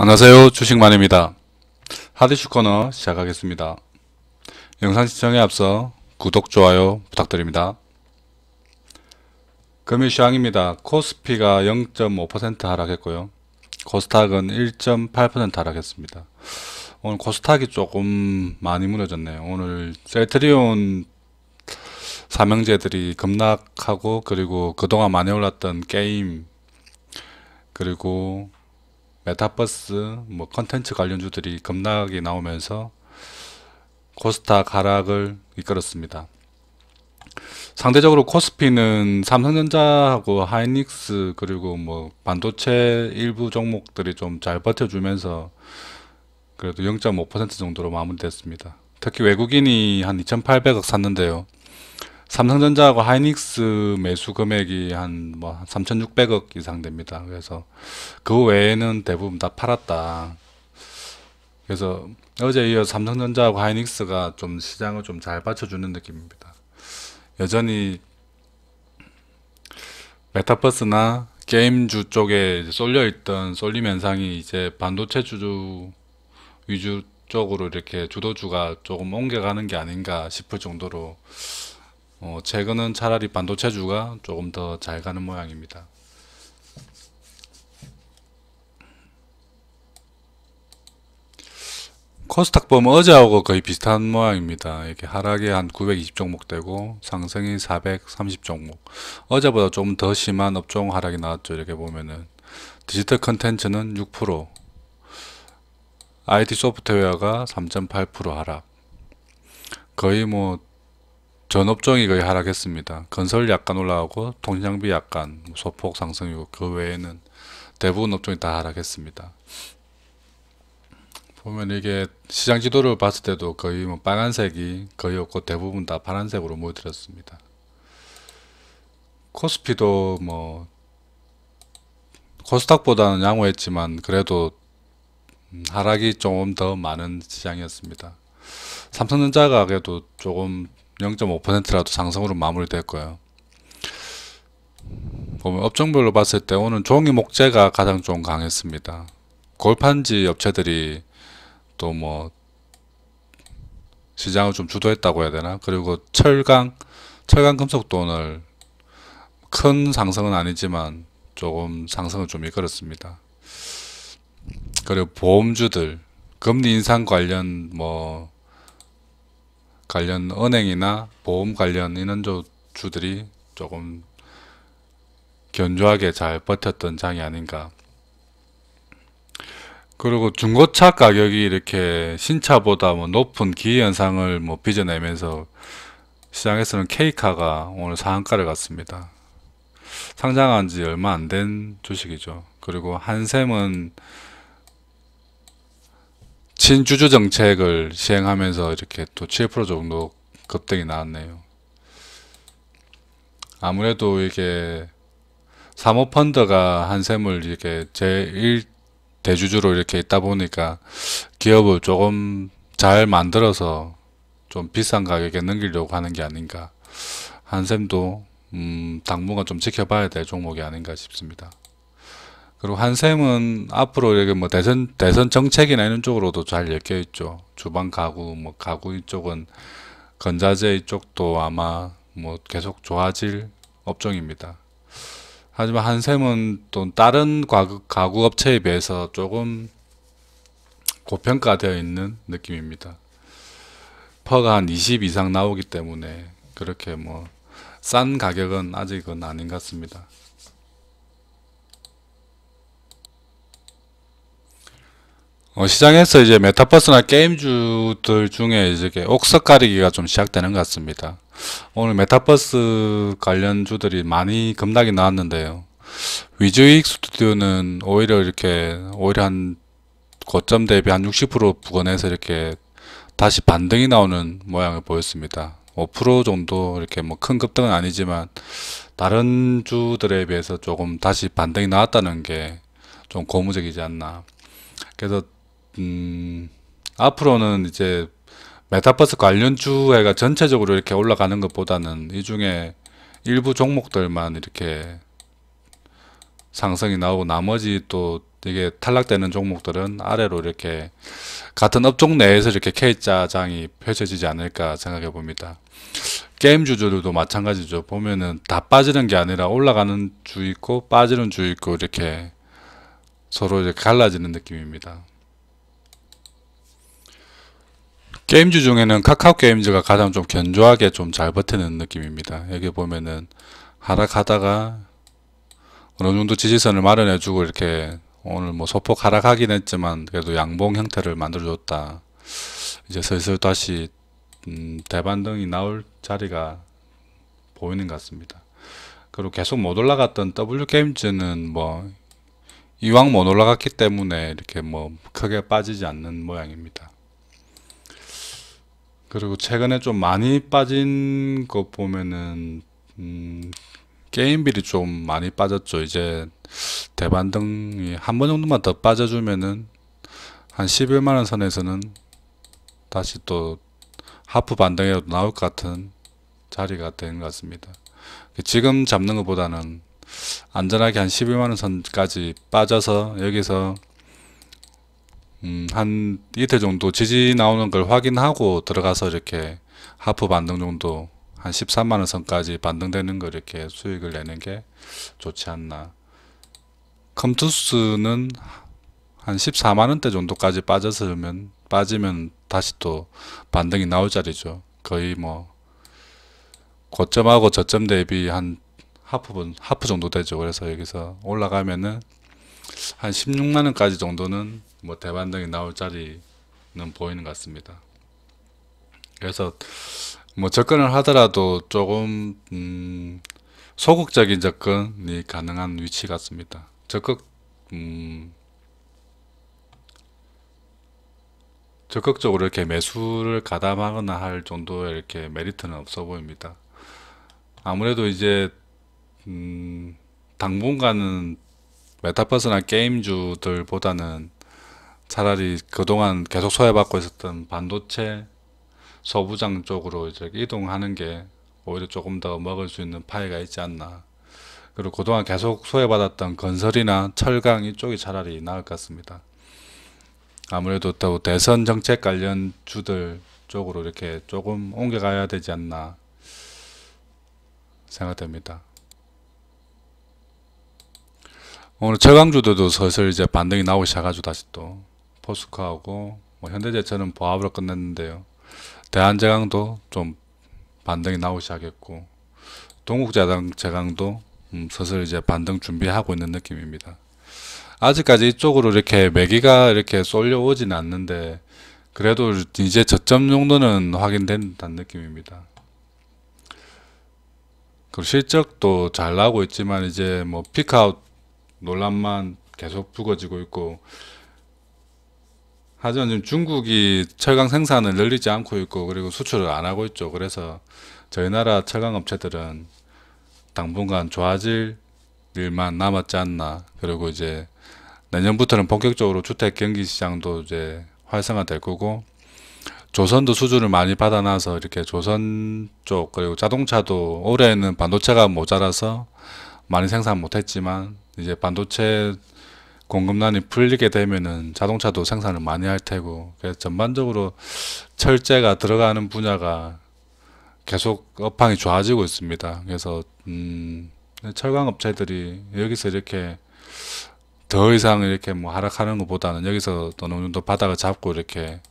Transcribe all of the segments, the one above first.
안녕하세요. 주식만입니다. 하드슈 코너 시작하겠습니다. 영상 시청에 앞서 구독, 좋아요 부탁드립니다. 금일 시황입니다. 코스피가 0.5% 하락했고요. 코스닥은 1.8% 하락했습니다. 오늘 코스닥이 조금 많이 무너졌네요. 오늘 셀트리온 삼형제들이 급락하고, 그리고 그동안 많이 올랐던 게임, 그리고 메타버스, 컨텐츠 관련주들이 급락이 나오면서 코스닥 하락을 이끌었습니다. 상대적으로 코스피는 삼성전자하고 하이닉스, 그리고 반도체 일부 종목들이 좀 잘 버텨주면서 그래도 0.5% 정도로 마무리됐습니다. 특히 외국인이 한 2,800억 샀는데요. 삼성전자하고 하이닉스 매수 금액이 한 3,600억 이상 됩니다. 그래서 그 외에는 대부분 다 팔았다. 그래서 어제 이어 삼성전자하고 하이닉스가 좀 시장을 좀 잘 받쳐주는 느낌입니다. 여전히 메타버스나 게임주 쪽에 쏠려있던 쏠림 현상이 이제 반도체 주주 위주 쪽으로 이렇게 주도주가 조금 옮겨가는 게 아닌가 싶을 정도로 최근은 차라리 반도체주가 조금 더 잘 가는 모양입니다. 코스닥 보면 어제하고 거의 비슷한 모양입니다. 이렇게 하락이 한 920 종목 되고 상승이 430 종목. 어제보다 좀 더 심한 업종 하락이 나왔죠. 이렇게 보면은 디지털 컨텐츠는 6%, IT 소프트웨어가 3.8% 하락. 거의 전 업종이 거의 하락했습니다. 건설 약간 올라가고 통신장비 약간 소폭 상승이고, 그 외에는 대부분 업종이 다 하락했습니다. 보면 이게 시장 지도를 봤을 때도 거의 빨간색이 거의 없고 대부분 다 파란색으로 모여들었습니다. 코스피도 코스닥보다는 양호했지만 그래도 하락이 조금 더 많은 시장이었습니다. 삼성전자가 그래도 조금 0.5%라도 상승으로 마무리됐고요. 보면 업종별로 봤을 때 오늘 종이 목재가 가장 좀 강했습니다. 골판지 업체들이 또 시장을 좀 주도했다고 해야 되나? 그리고 철강 금속도 오늘 큰 상승은 아니지만 조금 상승을 좀 이끌었습니다. 그리고 보험주들, 금리 인상 관련 관련 은행이나 보험 관련 인원주들이 조금 견조하게 잘 버텼던 장이 아닌가. 그리고 중고차 가격이 이렇게 신차보다 높은 기회현상을 빚어내면서 시장에서는 K카가 오늘 상한가를 갔습니다. 상장한 지 얼마 안 된 주식이죠. 그리고 한샘은 친주주 정책을 시행하면서 이렇게 또 7% 정도 급등이 나왔네요. 아무래도 이게 사모펀드가 한샘을 이렇게 제1 대주주로 이렇게 있다 보니까 기업을 조금 잘 만들어서 좀 비싼 가격에 넘기려고 하는 게 아닌가. 한샘도 당분간 좀 지켜봐야 될 종목이 아닌가 싶습니다. 그리고 한샘은 앞으로 이렇게 대선 정책이나 이런 쪽으로도 잘 엮여 있죠. 주방 가구, 가구 이쪽은 건자재 이쪽도 아마 계속 좋아질 업종입니다. 하지만 한샘은 또 다른 가구 업체에 비해서 조금 고평가되어 있는 느낌입니다. 퍼가 한 20 이상 나오기 때문에 그렇게 싼 가격은 아직은 아닌 것 같습니다. 시장에서 이제 메타버스나 게임주들 중에 이제 옥석 가리기가 좀 시작되는 것 같습니다. 오늘 메타버스 관련주들이 많이 급락이 나왔는데요. 위즈익 스튜디오는 오히려 한 고점 대비 한 60% 부근에서 이렇게 다시 반등이 나오는 모양을 보였습니다. 5% 정도 이렇게 큰 급등은 아니지만 다른 주들에 비해서 조금 다시 반등이 나왔다는 게 좀 고무적이지 않나. 그래서 앞으로는 이제 메타버스 관련 주회가 전체적으로 이렇게 올라가는 것보다는 이 중에 일부 종목들만 이렇게 상승이 나오고 나머지 또 이게 탈락되는 종목들은 아래로 이렇게 같은 업종 내에서 이렇게 K자장이 펼쳐지지 않을까 생각해 봅니다. 게임 주주들도 마찬가지죠. 보면은 다 빠지는 게 아니라 올라가는 주 있고 빠지는 주 있고 이렇게 서로 이렇게 갈라지는 느낌입니다. 게임주 중에는 카카오 게임즈가 가장 좀 견조하게 좀 잘 버티는 느낌입니다. 여기 보면은 하락하다가 어느 정도 지지선을 마련해주고 이렇게 오늘 뭐 소폭 하락하긴 했지만 그래도 양봉 형태를 만들어줬다. 이제 슬슬 다시 대반등이 나올 자리가 보이는 것 같습니다. 그리고 계속 못 올라갔던 W게임즈는 뭐 이왕 못 올라갔기 때문에 이렇게 뭐 크게 빠지지 않는 모양입니다. 그리고 최근에 좀 많이 빠진 거 보면은 게임빌이 좀 많이 빠졌죠. 이제 대반등이 한 번 정도만 더 빠져주면은 한 11만원 선에서는 다시 또 하프 반등이라도 나올 것 같은 자리가 되는 것 같습니다. 지금 잡는 것보다는 안전하게 한 11만원 선까지 빠져서 여기서 한 이틀 정도 지지 나오는 걸 확인하고 들어가서 이렇게 하프 반등 정도 한 13만원 선까지 반등되는 거 이렇게 수익을 내는 게 좋지 않나. 컴투스는 한 14만원대 정도까지 빠지면 다시 또 반등이 나올 자리죠. 거의 뭐 고점하고 저점 대비 한 하프 정도 되죠. 그래서 여기서 올라가면은 한 16만원까지 정도는 뭐 대반등이 나올 자리는 보이는 것 같습니다. 그래서 뭐 접근을 하더라도 조금 소극적인 접근이 가능한 위치 같습니다. 적극적으로 이렇게 매수를 가담하거나 할 정도의 이렇게 메리트는 없어 보입니다. 아무래도 이제 당분간은 메타버스나 게임주들보다는 차라리 그동안 계속 소외받고 있었던 반도체 소부장 쪽으로 이제 이동하는 게 오히려 조금 더 먹을 수 있는 파이가 있지 않나. 그리고 그동안 계속 소외받았던 건설이나 철강 이쪽이 차라리 나을 것 같습니다. 아무래도 또 대선 정책 관련 주들 쪽으로 이렇게 조금 옮겨가야 되지 않나 생각됩니다. 오늘 철강주들도 슬슬 이제 반등이 나오기 시작하죠. 다시 또 포스코하고 뭐 현대제철은 보합으로 끝냈는데요. 대한제강도 좀 반등이 나오기 시작했고 동국제강도 슬슬 이제 반등 준비하고 있는 느낌입니다. 아직까지 이쪽으로 이렇게 매기가 이렇게 쏠려오지는 않는데 그래도 이제 저점 정도는 확인된다는 느낌입니다. 그리고 실적도 잘 나오고 있지만 이제 뭐 피크아웃 논란만 계속 불거지고 있고 하지만 지금 중국이 철강 생산을 늘리지 않고 있고 그리고 수출을 안 하고 있죠. 그래서 저희 나라 철강 업체들은 당분간 좋아질 일만 남았지 않나. 그리고 이제 내년부터는 본격적으로 주택 경기 시장도 이제 활성화될 거고 조선도 수주를 많이 받아놔서 이렇게 조선 쪽 그리고 자동차도 올해는 반도체가 모자라서 많이 생산 못했지만 이제 반도체 공급난이 풀리게 되면은 자동차도 생산을 많이 할 테고 그래서 전반적으로 철제가 들어가는 분야가 계속 업황이 좋아지고 있습니다. 그래서 철강 업체들이 여기서 이렇게 더 이상 이렇게 뭐 하락하는 것보다는 여기서 어느 정도 바닥을 잡고 이렇게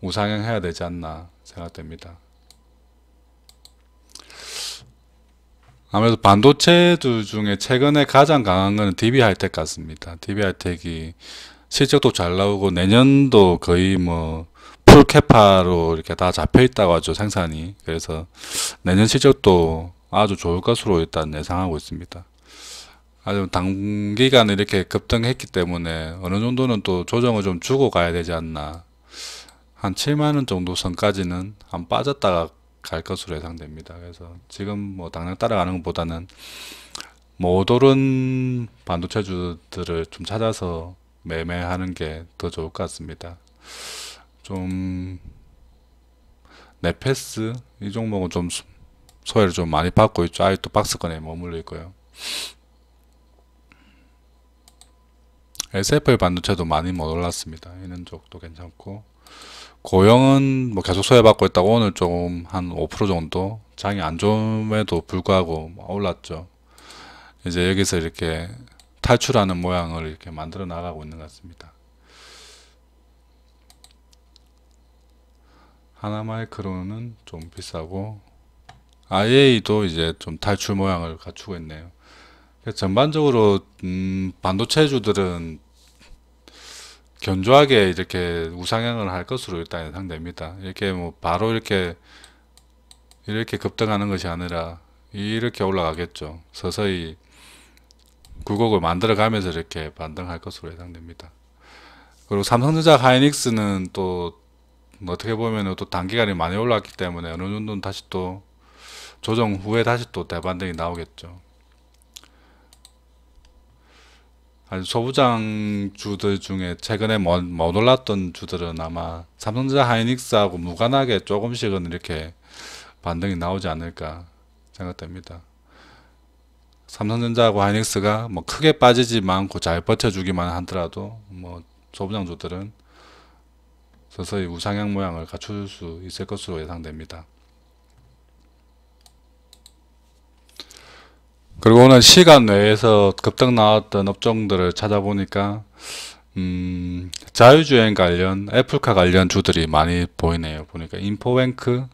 우상향해야 되지 않나 생각됩니다. 아무래도 반도체들 중에 최근에 가장 강한 것은 DB하이텍 같습니다. DB하이텍이 실적도 잘 나오고 내년도 거의 뭐 풀캐파로 이렇게 다 잡혀 있다고 하죠, 생산이. 그래서 내년 실적도 아주 좋을 것으로 일단 예상하고 있습니다. 아주 단기간에 이렇게 급등했기 때문에 어느 정도는 또 조정을 좀 주고 가야 되지 않나. 한 7만원 정도 선까지는 한 빠졌다가 갈 것으로 예상됩니다. 그래서 지금 뭐 당장 따라가는 것보다는 못 오른 반도체주들을 좀 찾아서 매매하는 게 더 좋을 것 같습니다. 좀 네페스 이 종목은 좀 소외를 좀 많이 받고 있죠. 아직도 박스권에 머물러 있고요. SFA 반도체도 많이 못 올랐습니다. 이런 쪽도 괜찮고, 고영은 뭐 계속 소외받고 있다고 오늘 조금 한 5% 정도 장이 안 좋음에도 불구하고 올랐죠. 이제 여기서 이렇게 탈출하는 모양을 이렇게 만들어 나가고 있는 것 같습니다. 하나마이크로는 좀 비싸고, IA도 이제 좀 탈출 모양을 갖추고 있네요. 그래서 전반적으로 반도체주들은 견조하게 이렇게 우상향을 할 것으로 일단 예상됩니다. 이렇게 뭐 바로 이렇게 급등하는 것이 아니라 이렇게 올라가겠죠. 서서히 굴곡을 만들어 가면서 이렇게 반등할 것으로 예상됩니다. 그리고 삼성전자 하이닉스는 또 어떻게 보면 또 단기간에 많이 올랐기 때문에 어느 정도는 다시 또 조정 후에 다시 또 대반등이 나오겠죠. 아주 소부장 주들 중에 최근에 못 올랐던 주들은 아마 삼성전자 하이닉스하고 무관하게 조금씩은 이렇게 반등이 나오지 않을까 생각됩니다. 삼성전자하고 하이닉스가 뭐 크게 빠지지 않고 잘 버텨주기만 하더라도 뭐 소부장주들은 서서히 우상향 모양을 갖출 수 있을 것으로 예상됩니다. 그리고 오늘 시간 내에서 급등 나왔던 업종들을 찾아보니까 자율주행 관련, 애플카 관련 주들이 많이 보이네요. 보니까 인포뱅크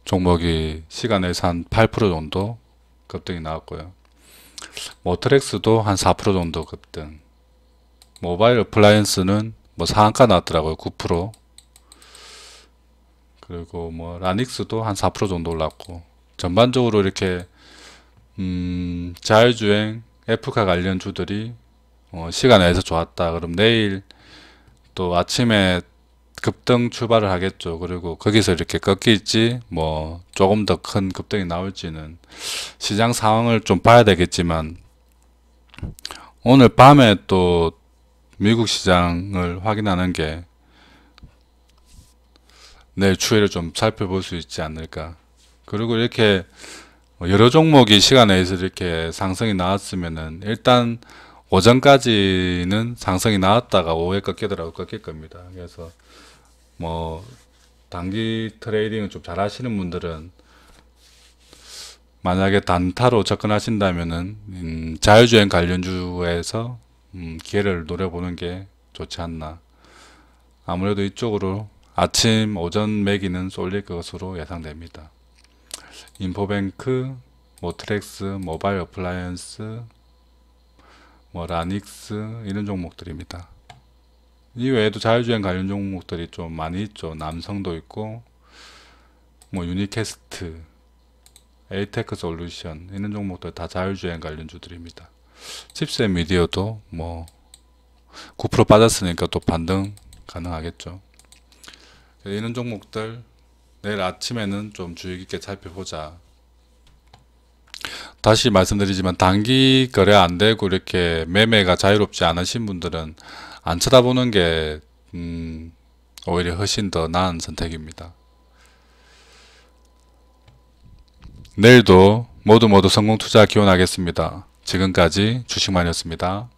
종목이 시간에서 한 8% 정도 급등이 나왔고요. 모트렉스도 한 4% 정도 급등. 모바일 어플라이언스는 뭐 상한가 나왔더라고요. 9%. 그리고 뭐 라닉스도 한 4% 정도 올랐고, 전반적으로 이렇게 자율주행 애플카 관련 주들이 시간 내에서 좋았다. 그럼 내일 또 아침에 급등 출발을 하겠죠. 그리고 거기서 이렇게 꺾일지 뭐 조금 더 큰 급등이 나올지는 시장 상황을 좀 봐야 되겠지만, 오늘 밤에 또 미국 시장을 확인하는 게 내일 추이를 좀 살펴볼 수 있지 않을까. 그리고 이렇게 여러 종목이 시간에서 이렇게 상승이 나왔으면은 일단 오전까지는 상승이 나왔다가 오후에 꺾일 겁니다. 그래서 뭐 단기 트레이딩을 좀 잘 하시는 분들은 만약에 단타로 접근하신다면은 자율주행 관련주에서 기회를 노려보는 게 좋지 않나. 아무래도 이쪽으로 아침 오전 매기는 쏠릴 것으로 예상됩니다. 인포뱅크, 모트렉스, 모바일 어플라이언스, 뭐 라닉스 이런 종목들입니다. 이 외에도 자율주행 관련 종목들이 좀 많이 있죠. 남성도 있고 뭐 유니캐스트, 에이테크 솔루션 이런 종목들 다 자율주행 관련주들입니다. 칩셋 미디어도 뭐 9% 빠졌으니까 또 반등 가능하겠죠. 이런 종목들 내일 아침에는 좀 주의 깊게 살펴보자. 다시 말씀드리지만 단기 거래 안 되고 이렇게 매매가 자유롭지 않으신 분들은 안 쳐다보는 게 오히려 훨씬 더 나은 선택입니다. 내일도 모두 성공 투자 기원하겠습니다. 지금까지 주식만이었습니다.